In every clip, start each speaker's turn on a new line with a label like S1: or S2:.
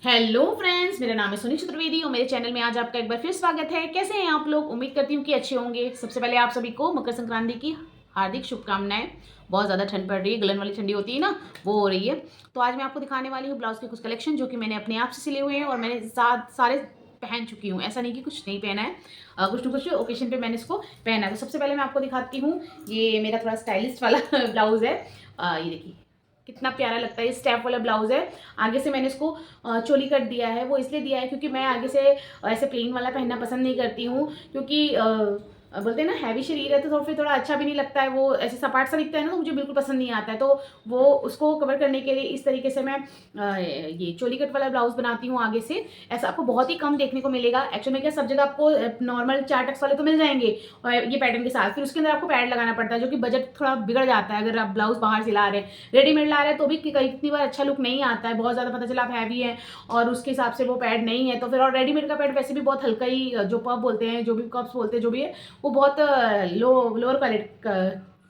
S1: Hello friends, मेरा नाम है सुनील चतुर्वेदी और मेरे चैनल में आज आपका एक बार फिर स्वागत है। कैसे हैं आप लोग? उम्मीद करती हूँ कि अच्छे होंगे। सबसे पहले आप सभी को मकर संक्रांति की हार्दिक शुभकामनाएं। बहुत ज़्यादा ठंड पड़ रही है, गलन वाली ठंडी होती है ना, वो हो रही है। तो आज मैं आपको दिखाने वाली हूँ ब्लाउज के कुछ कलेक्शन जो कि मैंने अपने आप से सिले हुए हैं और मैंने सारे पहन चुकी हूँ। ऐसा नहीं कि कुछ नहीं पहना है, कुछ ना कुछ ओकेशन पे मैंने इसको पहना है। तो सबसे पहले मैं आपको दिखाती हूँ, ये मेरा थोड़ा स्टाइलिश वाला ब्लाउज है। ये देखिए कितना प्यारा लगता है। ये स्टेप वाला ब्लाउज है। आगे से मैंने इसको चोली कट दिया है। वो इसलिए दिया है क्योंकि मैं आगे से ऐसे प्लेन वाला पहनना पसंद नहीं करती हूँ, क्योंकि बोलते हैं ना हैवी शरीर है तो फिर थोड़ा अच्छा भी नहीं लगता है। वो ऐसे सपाट सा दिखता है ना, तो मुझे बिल्कुल पसंद नहीं आता है। तो वो उसको कवर करने के लिए इस तरीके से मैं ये चोली कट वाला ब्लाउज बनाती हूँ आगे से। ऐसा आपको बहुत ही कम देखने को मिलेगा। एक्चुअल में क्या, सब जगह आपको नॉर्मल 4 टक्स वाले तो मिल जाएंगे और ये पैटर्न के साथ, फिर उसके अंदर आपको पैड लगाना पड़ता है, जो कि बजट थोड़ा बिगड़ जाता है अगर आप ब्लाउज बाहर से ला रहे हैं। रेडीमेड ला रहे हैं तो भी कितनी बार अच्छा लुक नहीं आता है। बहुत ज़्यादा पता चला आप हैवी है और उसके हिसाब से वो पैड नहीं है, तो फिर और रेडीमेड का पैड वैसे भी बहुत हल्का ही, जो पफ बोलते हैं, जो भी कप्स बोलते हैं, जो भी है वो बहुत लोअर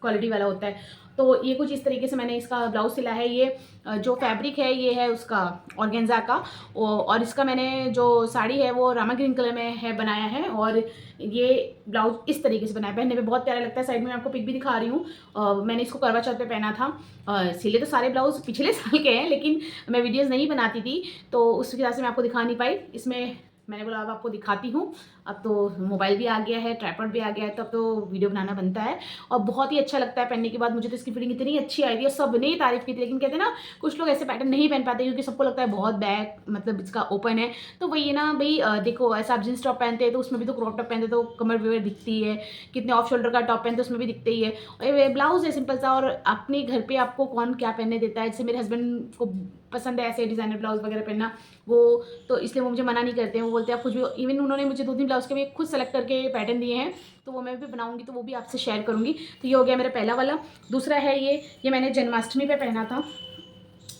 S1: क्वालिटी वाला होता है। तो ये कुछ इस तरीके से मैंने इसका ब्लाउज सिला है। ये जो फैब्रिक है ये है उसका ऑर्गेन्जा का, और इसका मैंने जो साड़ी है वो रामा ग्रीन कलर में है बनाया है। और ये ब्लाउज इस तरीके से बनाया, पहनने में बहुत प्यारा लगता है। साइड में मैं आपको पिक भी दिखा रही हूँ। मैंने इसको करवा चौथ पे पहना था। सिले तो सारे ब्लाउज पिछले साल के हैं, लेकिन मैं वीडियोस नहीं बनाती थी तो उस वजह से मैं आपको दिखा नहीं पाई। इसमें मैंने बोला अब आपको दिखाती हूँ। अब तो मोबाइल भी आ गया है, ट्राइपॉड भी आ गया है, तो अब तो वीडियो बनाना बनता है। और बहुत ही अच्छा लगता है पहनने के बाद। मुझे तो इसकी फिटिंग इतनी अच्छी आई थी और सबने ही तारीफ की थी। लेकिन कहते हैं ना, कुछ लोग ऐसे पैटर्न नहीं पहन पाते क्योंकि सबको लगता है बहुत बैक, मतलब इसका ओपन है। तो वही है ना भाई, देखो ऐसा आप जींस टॉप पहनते हैं तो उसमें भी तो क्रॉप टॉप पहनते तो कमर वगैरह दिखती है। कितने ऑफ शोल्डर का टॉप पहनते उसमें भी दिखते ही है। और ये ब्लाउज है सिंपल सा, और अपने घर पे आपको कौन क्या पहनने देता है। जैसे मेरे हस्बैंड को पसंद है ऐसे डिजाइनर ब्लाउज वगैरह पहनना, वो तो इसलिए वो मुझे मना नहीं करते हैं। वो बोलते हैं आप कुछ भी। इवन उन्होंने मुझे 2-3 ब्लाउज के भी खुद सेलेक्ट करके पैटर्न दिए हैं, तो वो मैं भी बनाऊंगी तो वो भी आपसे शेयर करूंगी। तो ये हो गया मेरा पहला वाला। दूसरा है ये मैंने जन्माष्टमी पे पहना था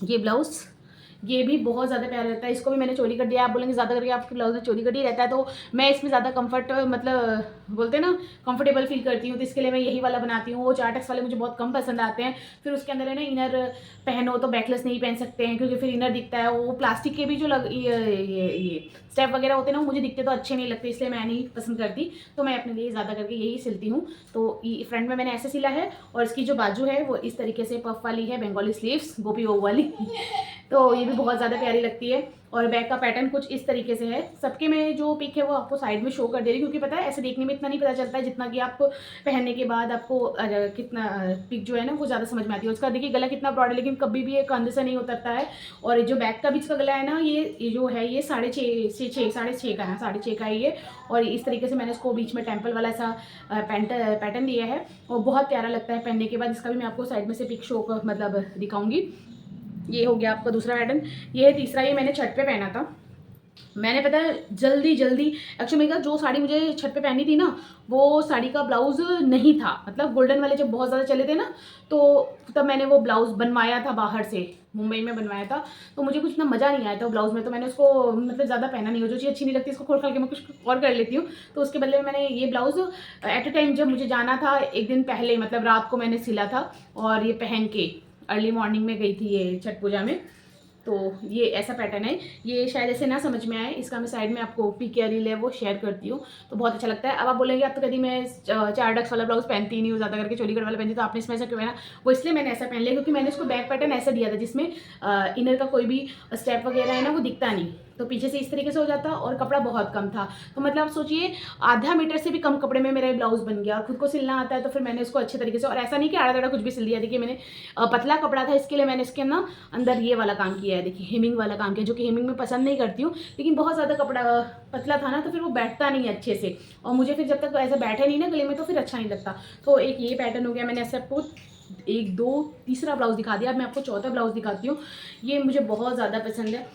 S1: ये ब्लाउज। ये भी बहुत ज़्यादा प्यारा रहता है। इसको भी मैंने चोली कर दिया। आप बोलेंगे ज़्यादा करके आपके ब्लाउज में चोली कट ही रहता है, तो मैं इसमें ज़्यादा कंफर्ट, मतलब बोलते हैं ना, कंफर्टेबल फील करती हूँ। तो इसके लिए मैं यही वाला बनाती हूँ। वो 4 टक्स वाले मुझे बहुत कम पसंद आते हैं। फिर उसके अंदर है ना, इनर पहनो तो बैकलेस नहीं पहन सकते हैं क्योंकि फिर इनर दिखता है। वो प्लास्टिक के भी जो ये स्टेप वगैरह होते हैं ना, वो मुझे दिखते तो अच्छे नहीं लगते, इसलिए मैं नहीं पसंद करती। तो मैं अपने लिए ज़्यादा करके यही सिलती हूँ। तो फ्रंट में मैंने ऐसे सिला है और इसकी जो बाजू है वो इस तरीके से पफ वाली है, बंगाली स्लीव्स, गोपी वो वाली तो ये भी बहुत ज़्यादा प्यारी लगती है। और बैक का पैटर्न कुछ इस तरीके से है। सबके में जो पिक है वो आपको साइड में शो कर दे रही हूँ, क्योंकि पता है ऐसे देखने में इतना नहीं पता चलता है जितना कि आप पहनने के बाद आपको कितना पिक जो है ना वो ज़्यादा समझ में आती है। उसका देखिए गला कितना ब्रॉड है, लेकिन कभी भी ये कंधे से नहीं उतरता है। और जो बैक का भी इसका गला है ना, ये जो है ये 6.5 का है, 6.5 का है ये। और इस तरीके से मैंने इसको बीच में टेम्पल वाला ऐसा पैटर्न दिया है और बहुत प्यारा लगता है पहनने के बाद। इसका भी मैं आपको साइड में से पिक शो मतलब दिखाऊंगी। ये हो गया आपका दूसरा पैटर्न। ये है तीसरा। ये मैंने छठ पे पहना था। मैंने पता है जल्दी जल्दी, एक्चुअली मेरा जो साड़ी मुझे छठ पे पहनी थी ना, वो साड़ी का ब्लाउज नहीं था। मतलब गोल्डन वाले जब बहुत ज़्यादा चले थे ना, तो तब मैंने वो ब्लाउज बनवाया था बाहर से, मुंबई में बनवाया था। तो मुझे कुछ ना मज़ा नहीं आया था ब्लाउज में, तो मैंने उसको मतलब ज़्यादा पहना नहीं हो। जो चीज़ अच्छी नहीं लगती इसको खोल के मैं कुछ और कर लेती हूँ। तो उसके बदले में मैंने ये ब्लाउज एट अ टाइम जब मुझे जाना था, एक दिन पहले मतलब रात को मैंने सिला था और ये पहन के अर्ली मॉर्निंग में गई थी ये छठ पूजा में। तो ये ऐसा पैटर्न है। ये शायद ऐसे ना समझ में आए, इसका मैं साइड में आपको पिक या रील है वो शेयर करती हूँ। तो बहुत अच्छा लगता है। अब आप बोलेंगे आप तो कभी मैं 4 डक्स वाला ब्लाउज पहनती नहीं हूँ, ज़्यादा करके चोली कट वाला पहनती, तो आपने इसमें ऐसा क्यों पहना? वो इसलिए मैंने ऐसा पहन लिया क्योंकि मैंने इसको बैक पैटर्न ऐसा दिया था जिसमें इनर का कोई भी स्टेप वगैरह है ना वो दिखता नहीं, तो पीछे से इस तरीके से हो जाता और कपड़ा बहुत कम था। तो मतलब आप सोचिए आधा मीटर से भी कम कपड़े में मेरा ब्लाउज बन गया। और खुद को सिलना आता है तो फिर मैंने इसको अच्छे तरीके से, और ऐसा नहीं कि आड़ा टेढ़ा कुछ भी सिल दिया। देखिए मैंने पतला कपड़ा था, इसके लिए मैंने इसके ना अंदर ये वाला काम किया है। देखिए हेमिंग वाला काम किया, जो कि हेमिंग में पसंद नहीं करती हूँ, लेकिन बहुत ज़्यादा कपड़ा पतला था ना, तो फिर वो बैठता नहीं अच्छे से। और मुझे फिर जब तक ऐसा बैठे नहीं ना गले में तो फिर अच्छा नहीं लगता। तो एक ये पैटर्न हो गया। मैंने ऐसे आपको 1 2 तीसरा ब्लाउज दिखा दिया। अब मैं आपको चौथा ब्लाउज दिखाती हूँ। ये मुझे बहुत ज़्यादा पसंद है।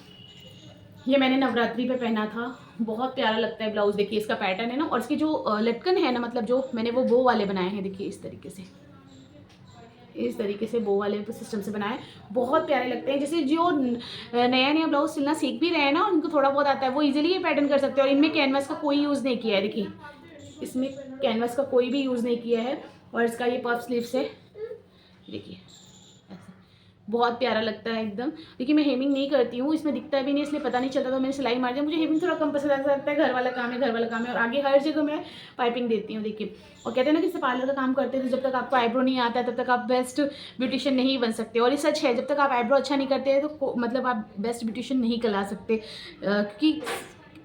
S1: ये मैंने नवरात्रि पे पहना था। बहुत प्यारा लगता है ब्लाउज। देखिए इसका पैटर्न है ना, और इसके जो लटकन है ना, मतलब जो मैंने वो बो वाले बनाए हैं। देखिए इस तरीके से बो वाले सिस्टम से बनाए, बहुत प्यारे लगते हैं। जैसे जो नया नया ब्लाउज सिलना सीख भी रहे हैं ना, उनको थोड़ा बहुत आता है, वो इजीली ये पैटर्न कर सकते हैं। और इनमें कैनवास का कोई यूज़ नहीं किया है। देखिए इसमें कैनवास का कोई भी यूज़ नहीं किया है। और इसका ये पफ स्लीव्स है, देखिए ऐसे बहुत प्यारा लगता है एकदम। देखिए मैं हेमिंग नहीं करती हूँ, इसमें दिखता भी नहीं इसलिए पता नहीं चलता, तो मैंने सिलाई मार दिया। मुझे हेमिंग थोड़ा कम पसंद आता है, घर वाला काम है, घर वाला काम है, और आगे हर जगह मैं पाइपिंग देती हूँ। देखिए, और कहते हैं ना कि पार्लर का काम करते थे, जब तक आपको आईब्रो नहीं आता है तब तक आप बेस्ट ब्यूटिशियन नहीं बन सकते। और ये सच है, जब तक आप आईब्रो अच्छा नहीं करते हैं तो मतलब आप बेस्ट ब्यूटिशियन नहीं कहला सकते, क्योंकि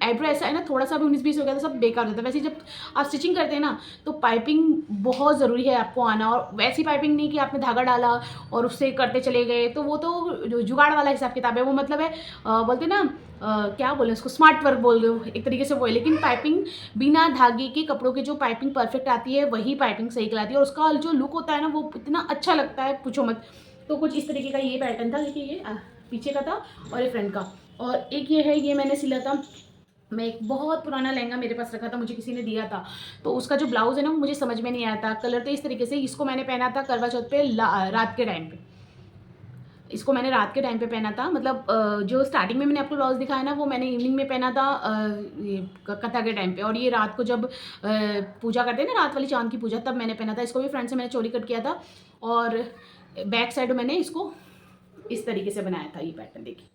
S1: आईब्रो ऐसा है ना, थोड़ा सा भी 19-20 हो गया तो सब बेकार होता है। वैसे जब आप स्टिचिंग करते हैं ना तो पाइपिंग बहुत ज़रूरी है आपको आना, और वैसी पाइपिंग नहीं कि आपने धागा डाला और उससे करते चले गए, तो वो तो जो जुगाड़ वाला हिसाब किताब है, वो मतलब है बोलते ना क्या बोले उसको, स्मार्ट वर्क बोल दो एक तरीके से वो है। लेकिन पाइपिंग बिना धागे के कपड़ों की जो पाइपिंग परफेक्ट आती है वही पाइपिंग सही कहलाती है, और उसका जो लुक होता है ना वो इतना अच्छा लगता है पूछो मत। तो कुछ इस तरीके का ये पैटर्न था। देखिए ये पीछे का था और ये फ्रंट का, और एक ये है, ये मैंने सिला था। मैं एक बहुत पुराना लहंगा मेरे पास रखा था, मुझे किसी ने दिया था, तो उसका जो ब्लाउज़ है ना वो मुझे समझ में नहीं आया था कलर। तो इस तरीके से इसको मैंने पहना था करवा चौथ पे रात के टाइम पे। इसको मैंने रात के टाइम पे पहना था, मतलब जो स्टार्टिंग में मैंने आपको ब्लाउज़ दिखाया ना वो मैंने इवनिंग में पहना था ये कथा के टाइम पे, और ये रात को जब पूजा करते हैं ना, रात वाली चांद की पूजा, तब मैंने पहना था। इसको भी फ्रंट से मैंने चोली कट किया था, और बैक साइड मैंने इसको इस तरीके से बनाया था। ये पैटर्न देखिए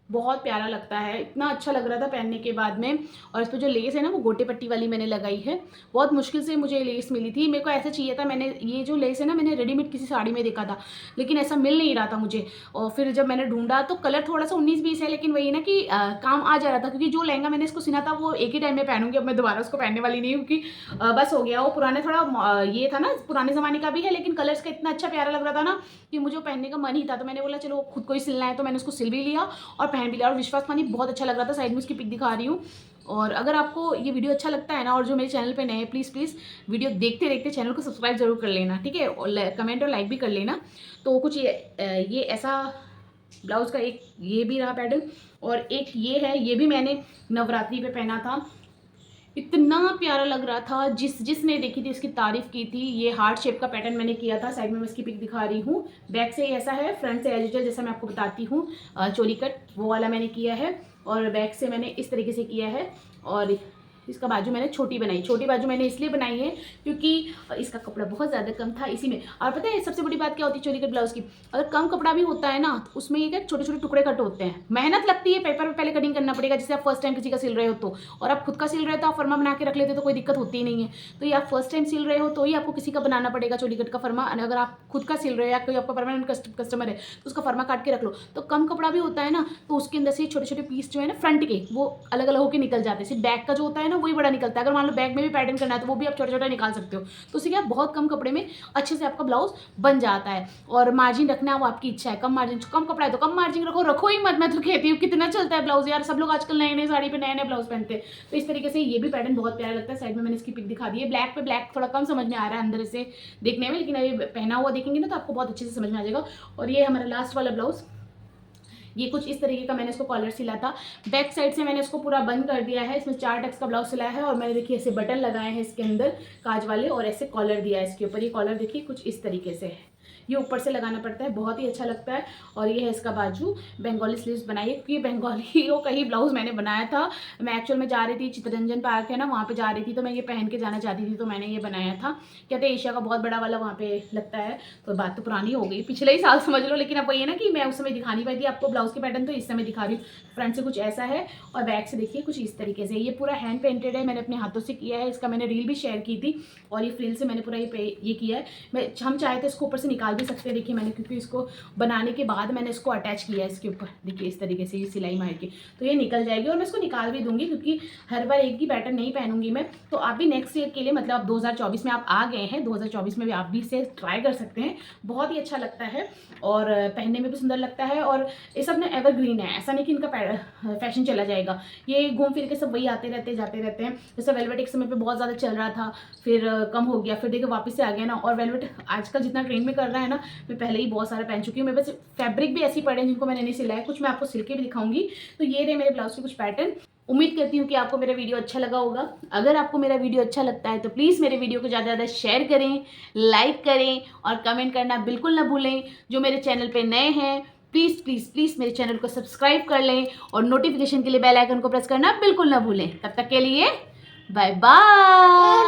S1: बहुत प्यारा लगता है, इतना अच्छा लग रहा था पहनने के बाद में। और इस पर जो लेस है ना वो गोटे पट्टी वाली मैंने लगाई है, बहुत मुश्किल से मुझे लेस मिली थी, मेरे को ऐसा चाहिए था। मैंने ये जो लेस है ना मैंने रेडीमेड किसी साड़ी में देखा था, लेकिन ऐसा मिल नहीं रहा था मुझे। और फिर जब मैंने ढूंढा तो कलर थोड़ा सा 19-20 है, लेकिन वही ना कि काम आ जा रहा था, क्योंकि जो लहंगा मैंने इसको सिना था वो एक ही टाइम में पहनूंगी, अब मैं दोबारा उसको पहनने वाली नहीं हूँ, क्योंकि बस हो गया। वो पुराने थोड़ा ये था ना, पुराने ज़माने का भी है, लेकिन कलर्स का इतना अच्छा प्यारा लग रहा था ना कि मुझे पहनने का मन ही था। तो मैंने बोला चलो खुद को ही सिलना है, तो मैंने उसको सिल भी लिया और पहन भी लिया, और विश्वास मानिए बहुत अच्छा लग रहा था। साइड में उसकी पिक दिखा रही हूँ। और अगर आपको ये वीडियो अच्छा लगता है ना, और जो मेरे चैनल पे नए हैं, प्लीज़ वीडियो देखते देखते चैनल को सब्सक्राइब जरूर कर लेना, ठीक है, और कमेंट और लाइक भी कर लेना। तो कुछ ये ऐसा ब्लाउज़ का एक ये भी रहा पैटर्न, और एक ये है, ये भी मैंने नवरात्रि पे पहना था, इतना प्यारा लग रहा था। जिसने देखी थी इसकी तारीफ की थी। ये हार्ट शेप का पैटर्न मैंने किया था, साइड में मैं इसकी पिक दिखा रही हूँ। बैक से ऐसा है, फ्रंट से एज यूजुअल जैसा मैं आपको बताती हूँ चोली कट वो वाला मैंने किया है, और बैक से मैंने इस तरीके से किया है। और इसका बाजू मैंने छोटी बनाई, छोटी बाजू मैंने इसलिए बनाई है क्योंकि इसका कपड़ा बहुत ज़्यादा कम था इसी में। और पता है सबसे बड़ी बात क्या होती है चोली कट ब्लाउज़ की, अगर कम कपड़ा भी होता है ना तो उसमें ये क्या छोटे छोटे टुकड़े कट होते हैं, मेहनत लगती है, पेपर पे पहले कटिंग करना पड़ेगा, जैसे आप फर्स्ट टाइम किसी का सिल रहे हो तो, और आप खुद का सिल रहे हो तो आप फर्मा बना के रख लेते हो तो कोई दिक्कत होती ही नहीं है। तो ये आप फर्स्ट टाइम सिल रहे हो तो ही आपको किसी का बनाना पड़ेगा चोली कट का फर्मा, अगर आप खुद का सिल रहे हो या कोई आपका परमानेंट कस्टमर है तो उसका फर्मा काट के रख लो। तो कम कपड़ा भी होता है ना तो उसके अंदर से छोटे छोटे पीस जो है ना फ्रंट के वो अलग अलग होकर निकल जाते हैं, सिर्फ बैक का जो होता है ना वही बड़ा निकलता है। अगर मान लो बैक में भी पैटर्न करना है तो वो भी आप छोटा छोटा निकाल सकते हो, तो उससे क्या बहुत कम कपड़े में अच्छे से आपका ब्लाउज बन जाता है। और मार्जिन रखना है वो आपकी इच्छा है, कम मार्जिन, कम कपड़ा है तो कम मार्जिन रखो, रखो ही मत। मैं तो कहती हूँ कितना चलता है ब्लाउज यार, सब लोग आजकल नए नए साड़ी पे नए नए ब्लाउज पहनते हैं। तो इस तरीके से ये भी पैटर्न बहुत प्यारा लगता है। साइड में मैंने इसकी पिक दिखा दी है, ब्लैक पे ब्लैक थोड़ा कम समझ में आ रहा है अंदर से देखने में, लेकिन अभी पहना हुआ देखेंगे ना तो आपको बहुत अच्छे से समझ में आ जाएगा। और ये हमारा लास्ट वाला ब्लाउज, ये कुछ इस तरीके का मैंने इसको कॉलर सिला था। बैक साइड से मैंने इसको पूरा बंद कर दिया है, इसमें 4 टक्स का ब्लाउज सिलाया है, और मैंने देखिए ऐसे बटन लगाए हैं इसके अंदर काज वाले, और ऐसे कॉलर दिया है इसके ऊपर। ये कॉलर देखिए कुछ इस तरीके से है, ये ऊपर से लगाना पड़ता है, बहुत ही अच्छा लगता है। और ये है इसका बाजू, बंगाली स्लीव्स बनाई है, क्योंकि बंगाली का ही ब्लाउज मैंने बनाया था। मैं एक्चुअल में जा रही थी, चित्तरंजन पार्क है ना वहाँ पे जा रही थी, तो मैं ये पहन के जाना चाहती थी, तो मैंने ये बनाया था। कहते हैं एशिया का बहुत बड़ा वाला वहाँ पे लगता है, तो बात तो पुरानी हो गई, पिछले ही साल समझ लो, लेकिन अब वही है ना कि मैं उस समय दिखा नहीं पाई थी आपको ब्लाउज के पैटर्न, तो इस समय दिखा रही हूँ। फ्रंट से कुछ ऐसा है और बैक से देखिए कुछ इस तरीके से। ये पूरा हैंड पेंटेड है, मैंने अपने हाथों से किया है, इसका मैंने रील भी शेयर की थी, और ये फ्रिल से मैंने पूरा ये किया है। हम चाहे तो इसको ऊपर से निकाल भी सकते हैं, देखिए मैंने, क्योंकि इसको बनाने के बाद मैंने इसको अटैच किया है इसके ऊपर, देखिए इस तरीके से ये सिलाई मार के, तो ये निकल जाएगी। और मैं इसको निकाल भी दूंगी, क्योंकि हर बार एक ही पैटर्न नहीं पहनूंगी मैं। तो आप भी नेक्स्ट ईयर के लिए, मतलब 2024 में आप आ गए हैं, 2024 में भी आप भी इसे ट्राई कर सकते हैं, बहुत ही अच्छा लगता है और पहनने में भी सुंदर लगता है। और ये सब ना एवरग्रीन है, ऐसा नहीं कि इनका फैशन चला जाएगा, ये घूम फिर के सब वही आते रहते जाते रहते हैं। जैसे वेलवेट एक समय पे बहुत ज़्यादा चल रहा था, फिर कम हो गया, फिर देखो वापस से आ गया ना। और वेलवेट आजकल जितना ट्रेंड में कर रहा है ना, मैं पहले ही बहुत सारा पहन चुकी हूँ। मेरे पास फैब्रिक भी ऐसी पड़े हैं जिनको मैंने नहीं सिलाया, कुछ मैं आपको सिल के भी दिखाऊंगी। तो ये रहे मेरे ब्लाउज के कुछ पैटर्न। उम्मीद करती हूँ कि आपको मेरा वीडियो अच्छा लगा होगा। अगर आपको मेरा वीडियो अच्छा लगता है तो प्लीज़ मेरे वीडियो को ज़्यादा से ज़्यादा शेयर करें, लाइक करें और कमेंट करना बिल्कुल ना भूलें। जो मेरे चैनल पे नए हैं प्लीज़ प्लीज़ प्लीज़ मेरे चैनल को सब्सक्राइब कर लें, और नोटिफिकेशन के लिए बेल आइकन को प्रेस करना बिल्कुल ना भूलें। तब तक के लिए बाय बाय।